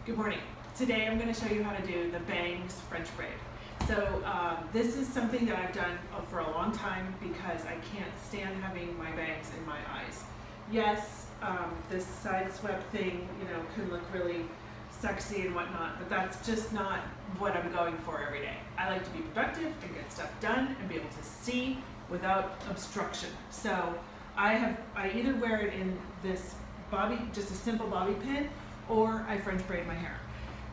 Good morning. Today I'm going to show you how to do the bangs French braid. So this is something that I've done for a long time because I can't stand having my bangs in my eyes. Yes, this side swept thing, can look really sexy and whatnot, but that's just not what I'm going for every day. I like to be productive and get stuff done and be able to see without obstruction. So I either wear it in this bobby, just a simple bobby pin, or I French braid my hair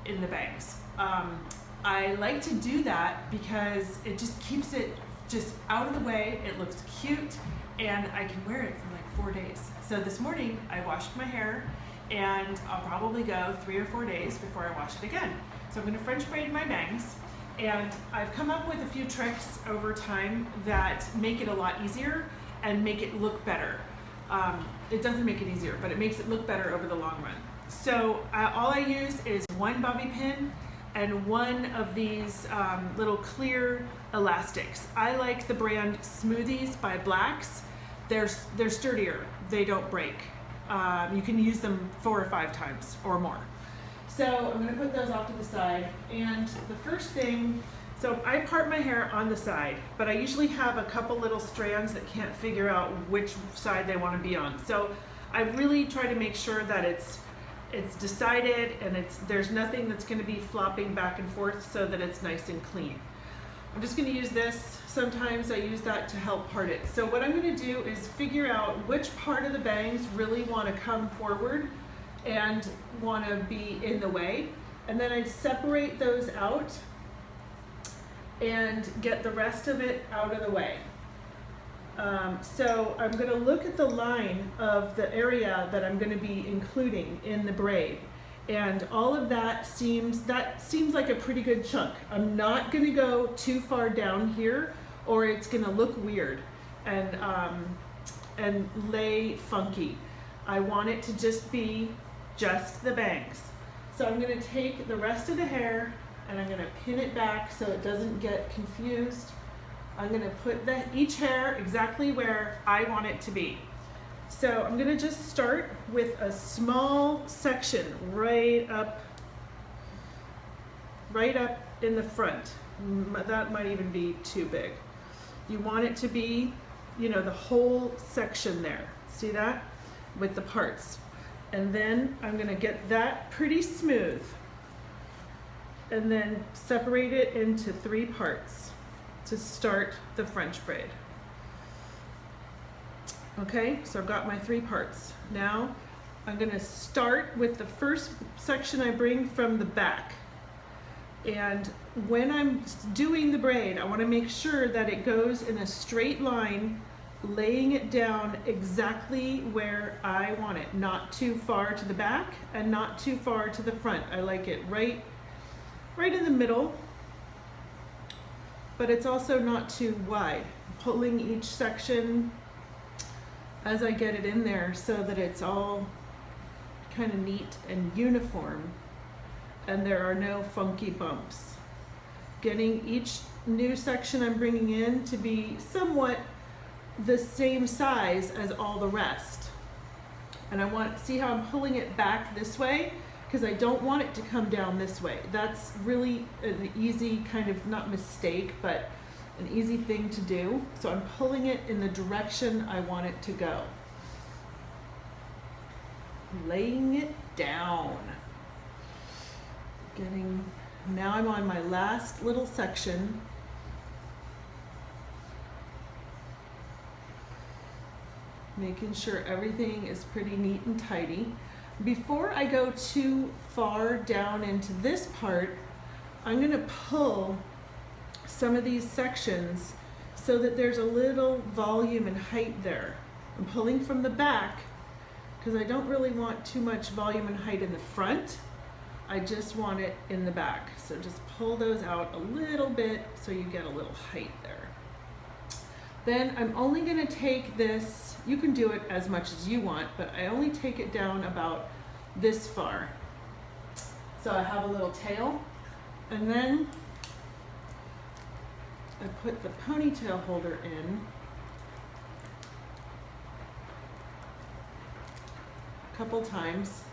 in the bangs. I like to do that because it just keeps it just out of the way, it looks cute, and I can wear it for like 4 days. So this morning I washed my hair and I'll probably go 3 or 4 days before I wash it again. So I'm gonna French braid my bangs, and I've come up with a few tricks over time that make it a lot easier and make it look better. It doesn't make it easier, but it makes it look better over the long run. So all I use is one bobby pin and one of these little clear elastics. I like the brand Smoothies by Blacks. They're sturdier, they don't break. You can use them 4 or 5 times or more. So I'm gonna put those off to the side, and the first thing, so I part my hair on the side, but I usually have a couple little strands that can't figure out which side they wanna be on. So I really try to make sure that it's decided and there's nothing that's going to be flopping back and forth, so that it's nice and clean. I'm just going to use this. Sometimes I use that to help part it. So what I'm going to do is figure out which part of the bangs really want to come forward and want to be in the way, and then I separate those out and get the rest of it out of the way. So I'm going to look at the line of the area that I'm going to be including in the braid, and all of that seems like a pretty good chunk. I'm not going to go too far down here, or it's going to look weird and lay funky. I want it to just be just the bangs. So I'm going to take the rest of the hair and I'm going to pin it back so it doesn't get confused. I'm going to put each hair exactly where I want it to be. So I'm going to just start with a small section right up in the front. That might even be too big. You want it to be, the whole section there. See that? With the parts. And then I'm going to get that pretty smooth and then separate it into 3 parts to start the French braid. Okay, so I've got my 3 parts. Now I'm going to start with the first section I bring from the back. And when I'm doing the braid, I want to make sure that it goes in a straight line, laying it down exactly where I want it. Not too far to the back and not too far to the front. I like it right in the middle, but it's also not too wide. Pulling each section as I get it in there so that it's all kind of neat and uniform and there are no funky bumps. Getting each new section I'm bringing in to be somewhat the same size as all the rest. And I want to see how I'm pulling it back this way, because I don't want it to come down this way. That's really an easy kind of, not mistake, but an easy thing to do. So I'm pulling it in the direction I want it to go. Laying it down. Now I'm on my last little section. Making sure everything is pretty neat and tidy. Before I go too far down into this part, I'm going to pull some of these sections so that there's a little volume and height there. I'm pulling from the back because I don't really want too much volume and height in the front. I just want it in the back. So just pull those out a little bit so you get a little height there. Then I'm only going to take this, you can do it as much as you want, but I only take it down about this far. So I have a little tail, and then I put the ponytail holder in a couple times.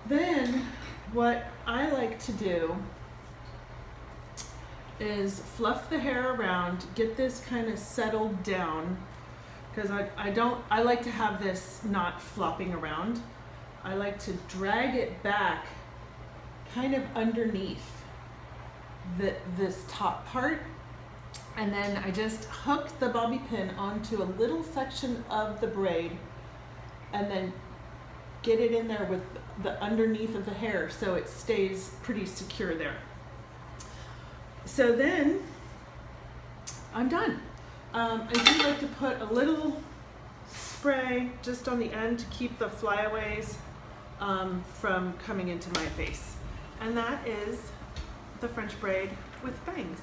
Then what I like to do is fluff the hair around, get this kind of settled down, because I like to have this not flopping around. I like to drag it back kind of underneath this top part, and then I just hook the bobby pin onto a little section of the braid and then get it in there with the underneath of the hair so it stays pretty secure there. So then I'm done. I do like to put a little spray just on the end to keep the flyaways from coming into my face. And that is the French braid with bangs.